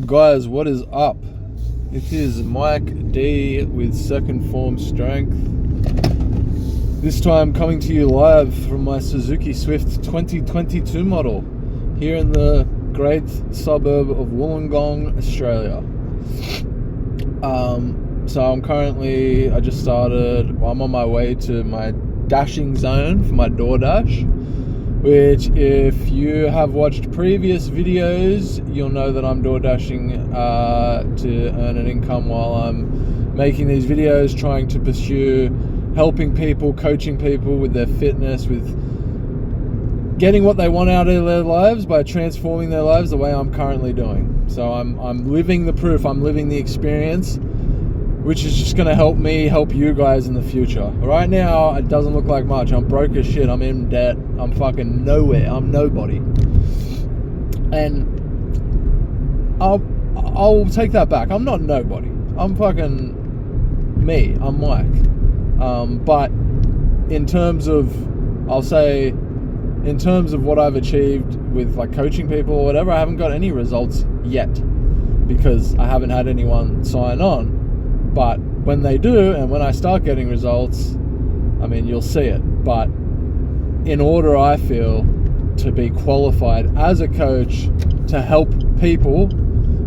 Guys, what is up? It is Mike D with Second Form Strength. This time coming to you live from my Suzuki Swift 2022 model here in the great suburb of Wollongong, Australia. So I'm on my way to my dashing zone for my DoorDash, which if you have watched previous videos, you'll know that I'm door dashing to earn an income while I'm making these videos, trying to pursue helping people, coaching people with their fitness, with getting what they want out of their lives by transforming their lives the way I'm currently doing. So I'm living the proof, I'm living the experience, which is just going to help me help you guys in the future. Right now, it doesn't look like much. I'm broke as shit. I'm in debt. I'm fucking nowhere. I'm nobody. And I'll take that back. I'm not nobody. I'm fucking me. I'm Mike. But in terms of what I've achieved with like coaching people or whatever, I haven't got any results yet because I haven't had anyone sign on. But when they do, and when I start getting results, I mean, you'll see it. But in order, I feel, to be qualified as a coach to help people,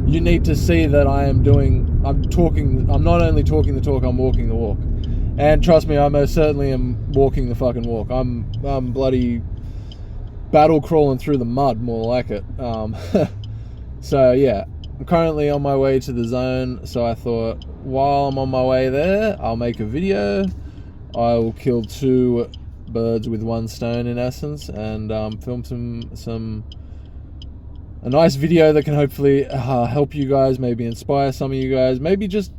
you need to see that I'm not only talking the talk, I'm walking the walk. And trust me, I most certainly am walking the fucking walk. I'm bloody battle crawling through the mud, more like it. So yeah, I'm currently on my way to the zone, so I thought while I'm on my way there, I'll make a video. I will kill two birds with one stone in essence, and film a nice video that can hopefully help you guys, maybe inspire some of you guys, maybe just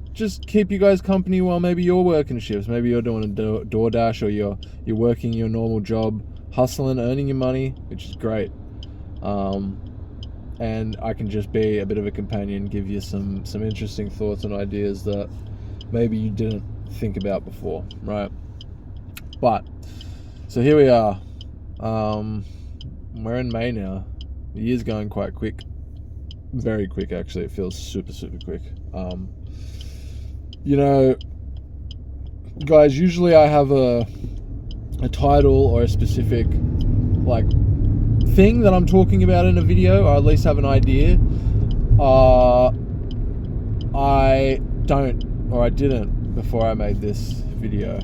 keep you guys company while maybe you're working shifts, maybe you're doing a DoorDash, or you're working your normal job, hustling, earning your money, which is great. And I can just be a bit of a companion, give you some interesting thoughts and ideas that maybe you didn't think about before, right? But, so here we are. We're in May now. The year's going quite quick. Very quick, actually. It feels super, super quick. Guys, usually I have a title or a specific, like, thing that I'm talking about in a video, or at least have an idea. I didn't before I made this video,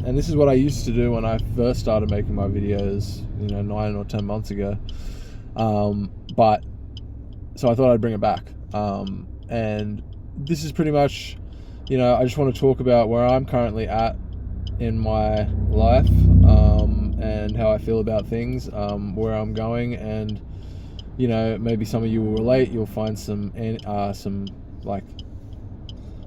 and this is what I used to do when I first started making my videos, 9 or 10 months ago. But so I thought I'd bring it back, and this is pretty much, I just want to talk about where I'm currently at in my life, and how I feel about things, where I'm going, and maybe some of you will relate. You'll find some like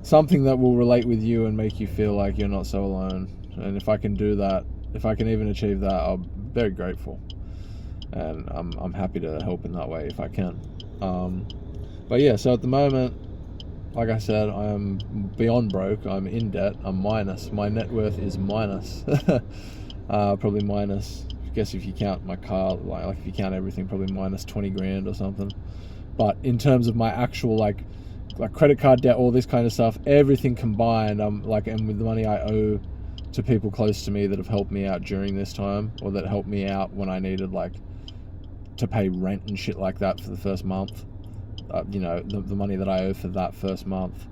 something that will relate with you and make you feel like you're not so alone. And if I can do that, if I can even achieve that, I'm very grateful, and I'm happy to help in that way if I can. But yeah, so at the moment, like I said, I am beyond broke. I'm in debt. I'm minus. My net worth is minus. Probably minus, I guess if you count my car, like if you count everything, probably minus 20 grand or something. But in terms of my actual like credit card debt, all this kind of stuff, everything combined, and with the money I owe to people close to me that have helped me out during this time, or that helped me out when I needed to pay rent and shit like that for the first month. The money that I owe for that first month,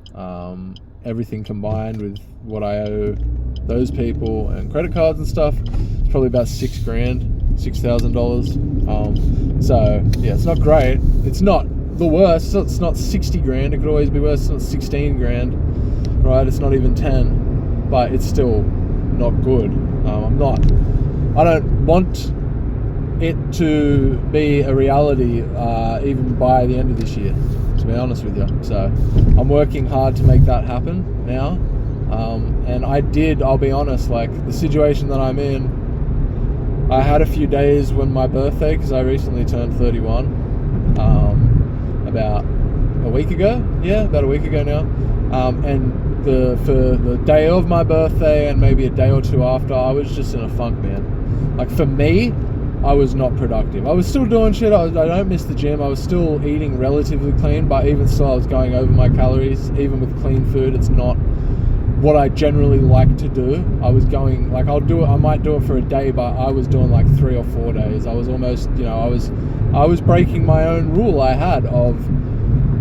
everything combined with what I owe those people and credit cards and stuff, it's probably about $6,000. So yeah, it's not great. It's not the worst. It's not 60 grand. It could always be worse. It's not 16 grand, right? It's not even 10, but it's still not good. I don't want it to be a reality even by the end of this year, to be honest with you. So I'm working hard to make that happen now, and I'll be honest, like the situation that I'm in, I had a few days when my birthday, because I recently turned 31 about a week ago now, and for the day of my birthday and maybe a day or two after, I was just in a funk, man. Like for me, I was not productive. I was still doing shit. I don't miss the gym. I was still eating relatively clean, but even still I was going over my calories. Even with clean food, it's not what I generally like to do. I was going, like, I might do it for a day, but I was doing like 3 or 4 days. I was almost, I was breaking my own rule I had of,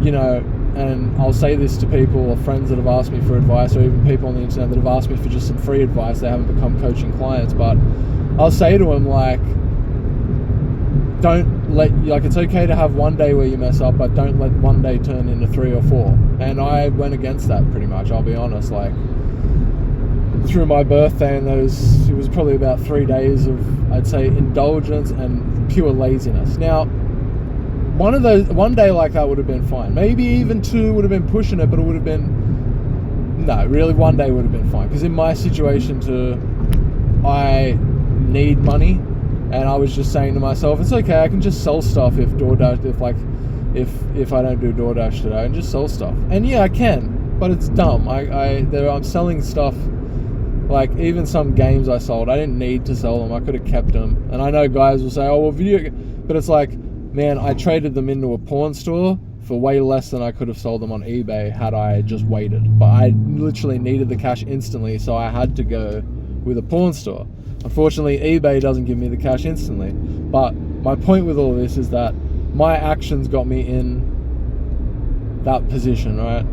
and I'll say this to people or friends that have asked me for advice, or even people on the internet that have asked me for just some free advice. They haven't become coaching clients, but I'll say to them, like, it's okay to have one day where you mess up, but don't let one day turn into 3 or 4. And I went against that pretty much, I'll be honest. Like, through my birthday and it was probably about 3 days of, I'd say, indulgence and pure laziness. Now, one day like that would have been fine. Maybe even 2 would have been pushing it, but it would have been, no, really 1 day would have been fine. Because in my situation I need money. And I was just saying to myself, it's okay, I can just sell stuff if I don't do DoorDash today, and just sell stuff. And yeah, I can, but it's dumb. I'm selling stuff, like even some games I sold, I didn't need to sell them. I could have kept them. And I know guys will say, oh, well, but it's like, man, I traded them into a pawn store for way less than I could have sold them on eBay had I just waited. But I literally needed the cash instantly, so I had to go with a pawn store. Unfortunately, eBay doesn't give me the cash instantly. But my point with all this is that my actions got me in that position, right?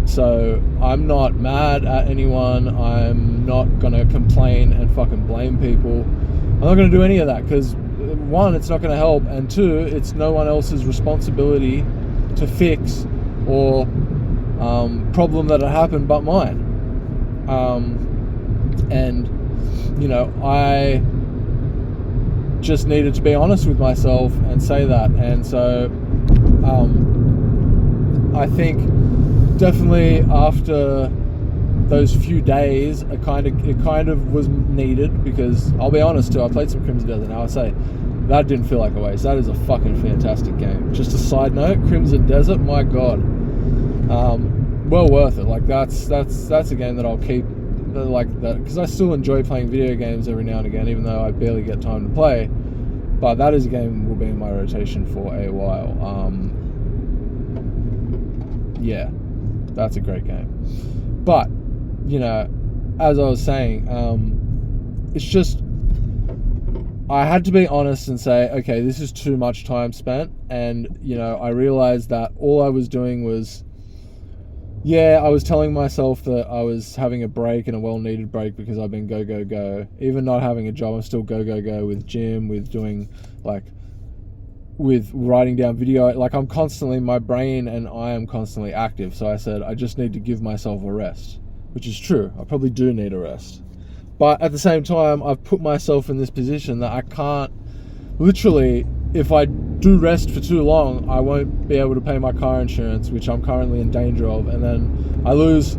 So I'm not mad at anyone. I'm not going to complain and fucking blame people. I'm not going to do any of that because, 1, it's not going to help, and 2, it's no one else's responsibility to fix or problem that had happened but mine. And I just needed to be honest with myself and say that. And so I think definitely after those few days, it kind of was needed, because I'll be honest too, I played some Crimson Desert. Now I say that didn't feel like a waste. That is a fucking fantastic game. Just a side note, Crimson Desert, my god, well worth it. Like that's a game that I'll keep like that, because I still enjoy playing video games every now and again, even though I barely get time to play. But that is a game that will be in my rotation for a while. Yeah, that's a great game. But as I was saying, it's just, I had to be honest and say, okay, this is too much time spent. And I realized that all I was doing was, yeah, I was telling myself that I was having a break, and a well-needed break, because I've been go. Even not having a job, I'm still go with gym, with doing, with writing down video. Like, I'm constantly, my brain and I am constantly active. So I said, I just need to give myself a rest, which is true. I probably do need a rest. But at the same time, I've put myself in this position that I can't, literally, if I do rest for too long, I won't be able to pay my car insurance, which I'm currently in danger of, and then I lose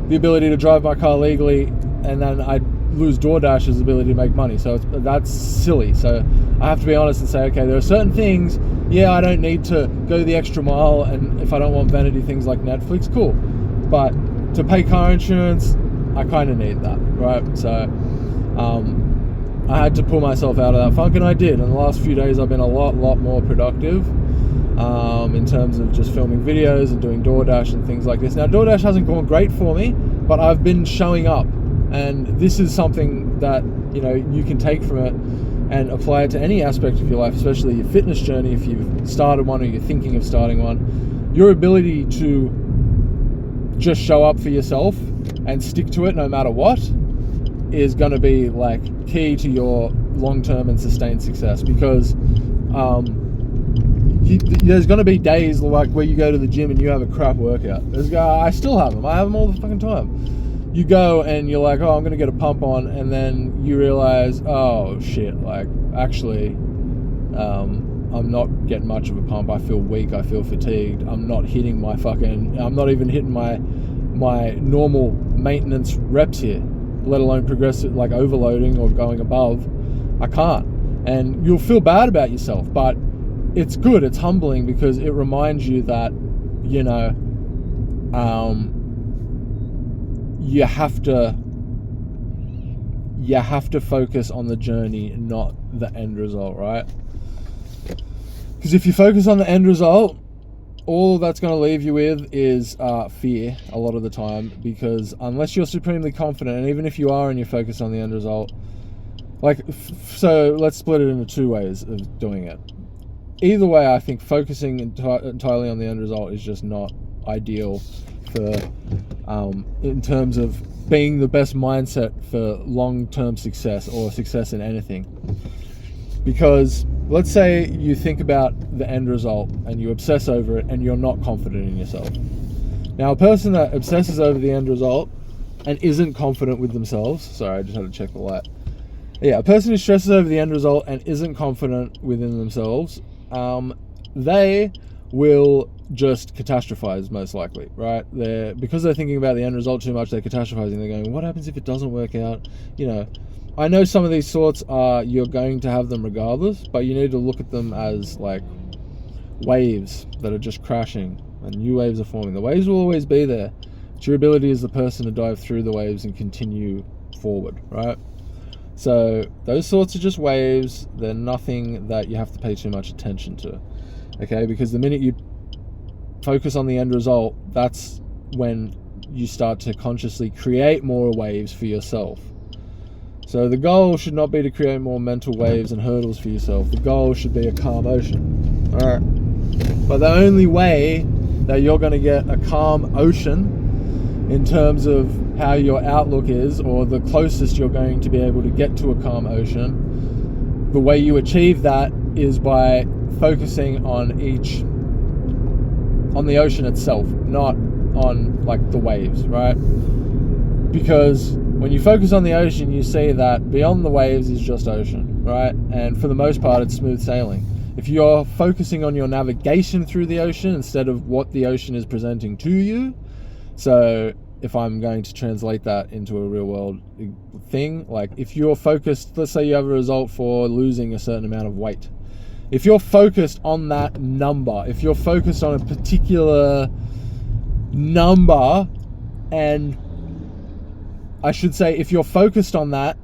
the ability to drive my car legally, and then I lose DoorDash's ability to make money. So that's silly. So I have to be honest and say, okay, there are certain things, yeah, I don't need to go the extra mile, and if I don't want vanity things like Netflix, cool. But to pay car insurance, I kind of need that, right? So I had to pull myself out of that funk, and I did. In the last few days, I've been a lot more productive in terms of just filming videos and doing DoorDash and things like this. Now, DoorDash hasn't gone great for me, but I've been showing up, and this is something that you can take from it and apply it to any aspect of your life, especially your fitness journey. If you've started one or you're thinking of starting one, your ability to just show up for yourself and stick to it no matter what is going to be like key to your long-term and sustained success. Because there's going to be days like where you go to the gym and you have a crap workout. I still have them. I have them all the fucking time. You go and you're like, oh, I'm going to get a pump on, and then you realize, oh shit, like actually I'm not getting much of a pump. I feel weak. I feel fatigued. I'm not even hitting my normal maintenance reps here, let alone progressive, like overloading or going above. I can't. And you'll feel bad about yourself, but it's good. It's humbling, because it reminds you that, you have to you have to focus on the journey, not the end result, right? Because if you focus on the end result, all that's going to leave you with is fear a lot of the time, because unless you're supremely confident, and even if you are and you focus on the end result, like, so let's split it into two ways of doing it. Either way, I think focusing entirely on the end result is just not ideal for in terms of being the best mindset for long-term success or success in anything. Because let's say you think about the end result and you obsess over it and you're not confident in yourself. Now, a person that obsesses over the end result and isn't confident with themselves, sorry, I just had to check the light. Yeah, a person who stresses over the end result and isn't confident within themselves, they will just catastrophize, most likely, right? Because they're thinking about the end result too much, they're catastrophizing. They're going, what happens if it doesn't work out? You know, I know some of these thoughts are, you're going to have them regardless, but you need to look at them as like waves that are just crashing and new waves are forming. The waves will always be there. It's your ability as the person to dive through the waves and continue forward, right? So those thoughts are just waves. They're nothing that you have to pay too much attention to, okay? Because the minute you focus on the end result, that's when you start to consciously create more waves for yourself. So the goal should not be to create more mental waves and hurdles for yourself. The goal should be a calm ocean, all right? But the only way that you're going to get a calm ocean in terms of how your outlook is, or the closest you're going to be able to get to a calm ocean, the way you achieve that is by focusing on the ocean itself, not on like the waves, right? Because when you focus on the ocean, you see that beyond the waves is just ocean, right? And for the most part, it's smooth sailing. If you're focusing on your navigation through the ocean instead of what the ocean is presenting to you, so if I'm going to translate that into a real world thing, like if you're focused, let's say you have a result for losing a certain amount of weight. If you're focused on that number, if you're focused on a particular number, and I should say if you're focused on that,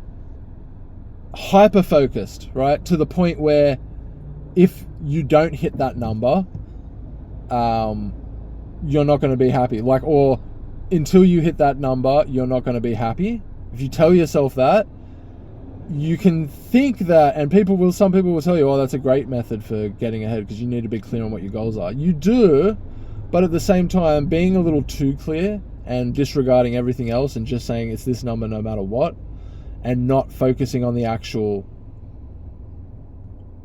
hyper-focused, right, to the point where if you don't hit that number, you're not going to be happy. Like, or until you hit that number, you're not going to be happy. If you tell yourself that, you can think that, and some people will tell you, oh, that's a great method for getting ahead because you need to be clear on what your goals are. You do, but at the same time, being a little too clear and disregarding everything else and just saying it's this number no matter what, and not focusing on the actual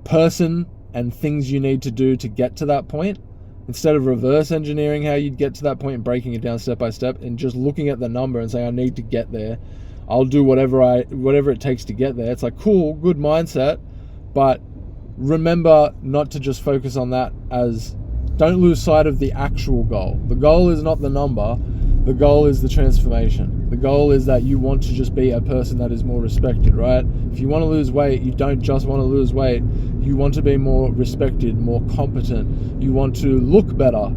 person and things you need to do to get to that point, instead of reverse engineering how you'd get to that point and breaking it down step by step and just looking at the number and saying, I need to get there. I'll do whatever it takes to get there. It's like, cool, good mindset, but remember not to just focus on that. Don't lose sight of the actual goal. The goal is not the number. The goal is the transformation. The goal is that you want to just be a person that is more respected, right? If you want to lose weight, you don't just want to lose weight. You want to be more respected, more competent. You want to look better.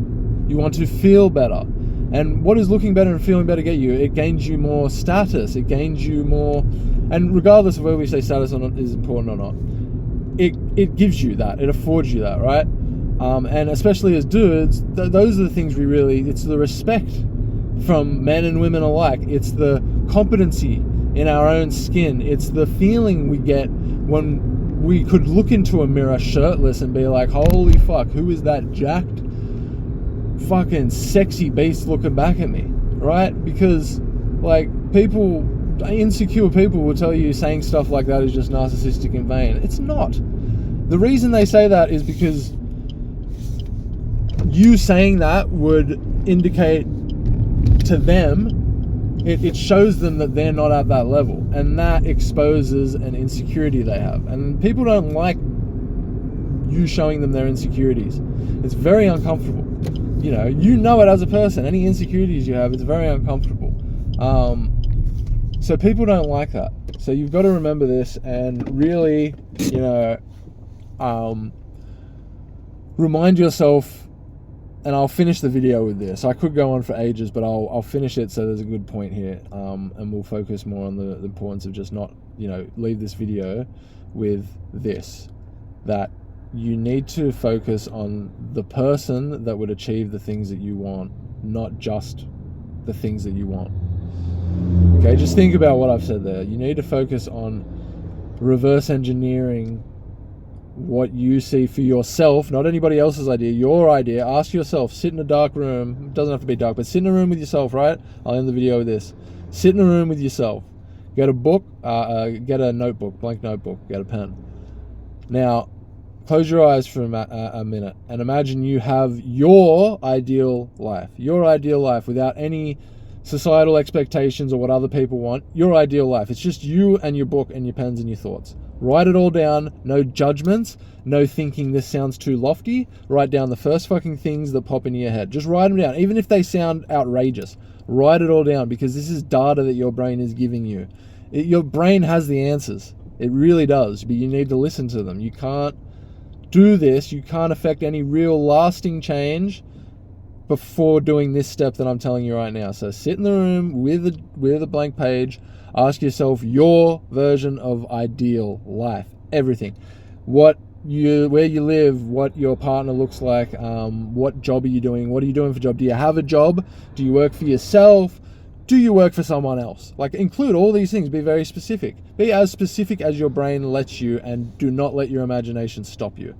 You want to feel better. And what does looking better and feeling better get you? It gains you more status. It gains you more, and regardless of whether we say status or not is important or not, it gives you that. It affords you that, right? And especially as dudes, those are the things it's the respect from men and women alike. It's the competency in our own skin. It's the feeling we get when we could look into a mirror shirtless and be like, holy fuck, who is that jacked fucking sexy beast looking back at me, right? Because like insecure people will tell you saying stuff like that is just narcissistic and vain. It's not. The reason they say that is because you saying that would indicate to them, it shows them that they're not at that level, and that exposes an insecurity they have. And people don't like you showing them their insecurities. It's very uncomfortable. You know it as a person. Any insecurities you have, it's very uncomfortable. So people don't like that. So you've got to remember this and really, remind yourself and I'll finish the video with this. I could go on for ages, but I'll finish it so there's a good point here, and we'll focus more on the importance of just not, leave this video with this, that you need to focus on the person that would achieve the things that you want, not just the things that you want. Okay, just think about what I've said there. You need to focus on reverse engineering what you see for yourself, not anybody else's idea, your idea. Ask yourself, sit in a dark room, it doesn't have to be dark, but sit in a room with yourself, right? I'll end the video with this. Sit in a room with yourself. Get a book, get a notebook, blank notebook, get a pen. Now, close your eyes for a minute and imagine you have your ideal life without any societal expectations or what other people want. Your ideal life. It's just you and your book and your pens and your thoughts. Write it all down. No judgments. No thinking this sounds too lofty. Write down the first fucking things that pop into your head. Just write them down. Even if they sound outrageous, write it all down, because this is data that your brain is giving you. Your brain has the answers. It really does, but you need to listen to them. You can't do this. You can't affect any real lasting change before doing this step that I'm telling you right now. So sit in the room with a blank page. Ask yourself your version of ideal life. Everything. Where you live, what your partner looks like, what job are you doing, what are you doing for a job? Do you have a job? Do you work for yourself? Do you work for someone else? Like, include all these things. Be very specific. Be as specific as your brain lets you, and do not let your imagination stop you.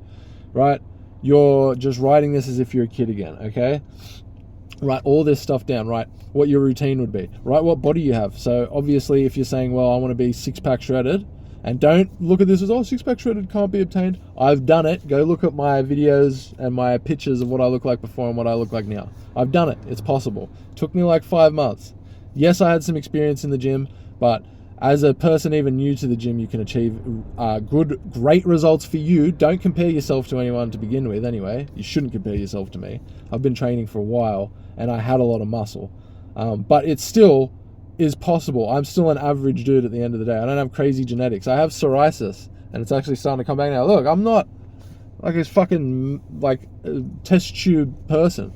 Right? You're just writing this as if you're a kid again, okay? Write all this stuff down. Write what your routine would be. Write what body you have. So obviously if you're saying, well, I want to be six-pack shredded, and don't look at this as, six-pack shredded can't be obtained. I've done it. Go look at my videos and my pictures of what I look like before and what I look like now. I've done it. It's possible. It took me like 5 months. Yes, I had some experience in the gym, but as a person even new to the gym, you can achieve great results for you. Don't compare yourself to anyone to begin with anyway. You shouldn't compare yourself to me. I've been training for a while and I had a lot of muscle. But it still is possible. I'm still an average dude at the end of the day. I don't have crazy genetics. I have psoriasis and it's actually starting to come back now. Look, I'm not like this fucking test tube person.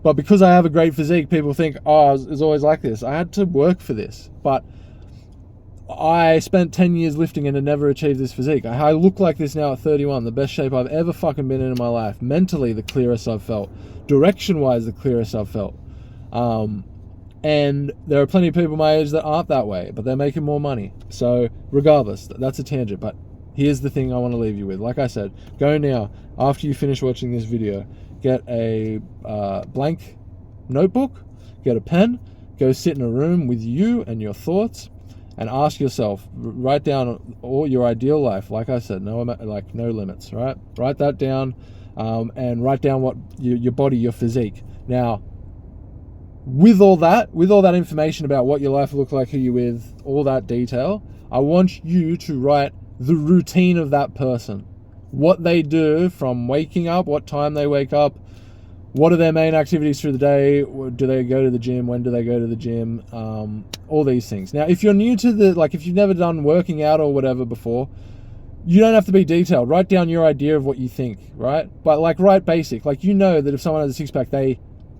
But because I have a great physique, people think, it's always like this. I had to work for this. But I spent 10 years lifting and had never achieved this physique. I look like this now at 31, the best shape I've ever fucking been in my life. Mentally, the clearest I've felt. Direction-wise, the clearest I've felt. And there are plenty of people my age that aren't that way, but they're making more money. So regardless, that's a tangent. But here's the thing I want to leave you with. Like I said, go now, after you finish watching this video, get a blank notebook, get a pen, go sit in a room with you and your thoughts, and ask yourself, write down all your ideal life. Like I said, no limits, right? Write that down, and write down what your body, your physique. Now, with all that information about what your life will look like, who you're with, all that detail, I want you to write the routine of that person. What they do from waking up, what time they wake up, what are their main activities through the day, do they go to the gym, when do they go to the gym, all these things. Now, if you're new to if you've never done working out or whatever before, you don't have to be detailed. Write down your idea of what you think, right? But write basic. You know that if someone has a six-pack, they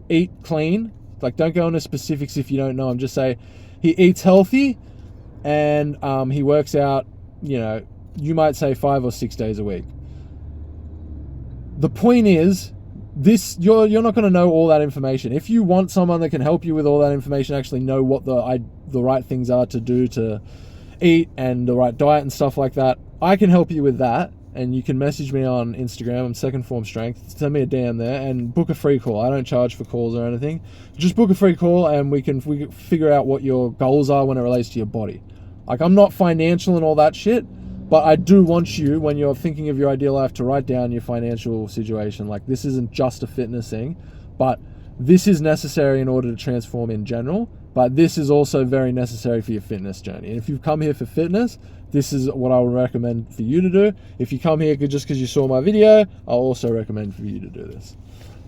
eat clean. Don't go into specifics if you don't know them. Just say he eats healthy and he works out, you might say 5 or 6 days a week. The point is, you're not going to know all that information. If you want someone that can help you with all that information, actually know what the right things are to do to eat and the right diet and stuff like that, I can help you with that. And you can message me on Instagram. I'm Second Form Strength. Send me a DM there and book a free call. I don't charge for calls or anything. Just book a free call and we can figure out what your goals are when it relates to your body. I'm not financial and all that shit, but I do want you, when you're thinking of your ideal life, to write down your financial situation. This isn't just a fitness thing, but this is necessary in order to transform in general. But this is also very necessary for your fitness journey. And if you've come here for fitness, this is what I would recommend for you to do. If you come here just because you saw my video, I'll also recommend for you to do this.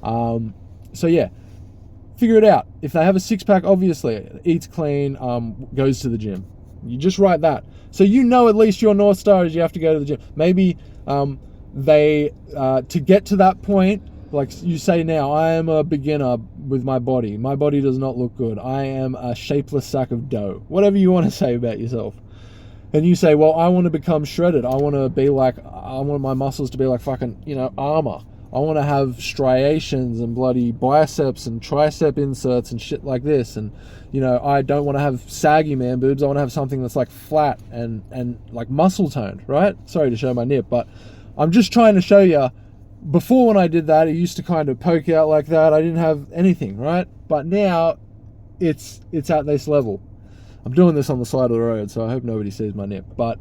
So yeah, figure it out. If they have a six-pack, obviously, eats clean, goes to the gym. You just write that. So at least your North Star is you have to go to the gym. Maybe to get to that point, like you say now, I am a beginner with my body. My body does not look good. I am a shapeless sack of dough. Whatever you want to say about yourself. And you say, well, I want to become shredded. I want my muscles to be like fucking, armor. I want to have striations and bloody biceps and tricep inserts and shit like this. And, I don't want to have saggy man boobs. I want to have something that's like flat and like muscle toned, right? Sorry to show my nip, but I'm just trying to show you, before when I did that, it used to kind of poke out like that. I didn't have anything, right? But now it's at this level. I'm doing this on the side of the road, so I hope nobody sees my nip. But,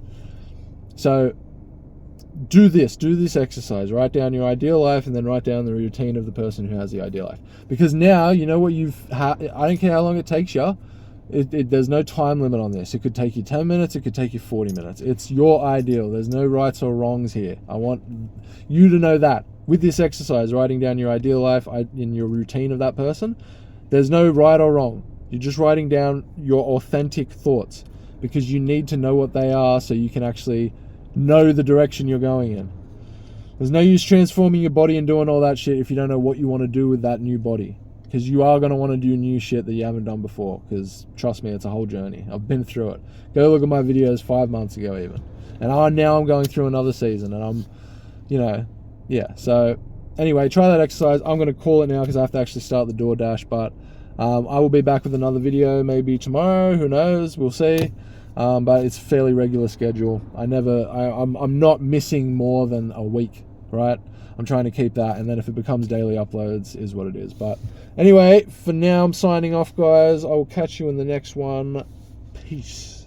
so, do this exercise. Write down your ideal life, and then write down the routine of the person who has the ideal life. Because now, you know what I don't care how long it takes you. There's no time limit on this. It could take you 10 minutes, it could take you 40 minutes. It's your ideal. There's no rights or wrongs here. I want you to know that. With this exercise, writing down your ideal life in your routine of that person, there's no right or wrong. You're just writing down your authentic thoughts, because you need to know what they are so you can actually know the direction you're going in. There's no use transforming your body and doing all that shit if you don't know what you want to do with that new body, because you are going to want to do new shit that you haven't done before, because trust me, it's a whole journey. I've been through it. Go look at my videos 5 months ago even. And now I'm going through another season, and I'm, yeah. So anyway, try that exercise. I'm going to call it now because I have to actually start the DoorDash, but I will be back with another video maybe tomorrow. Who knows? We'll see. But it's a fairly regular schedule. I'm not missing more than a week, right? I'm trying to keep that, and then if it becomes daily uploads is what it is. But anyway, for now I'm signing off, guys. I will catch you in the next one. Peace.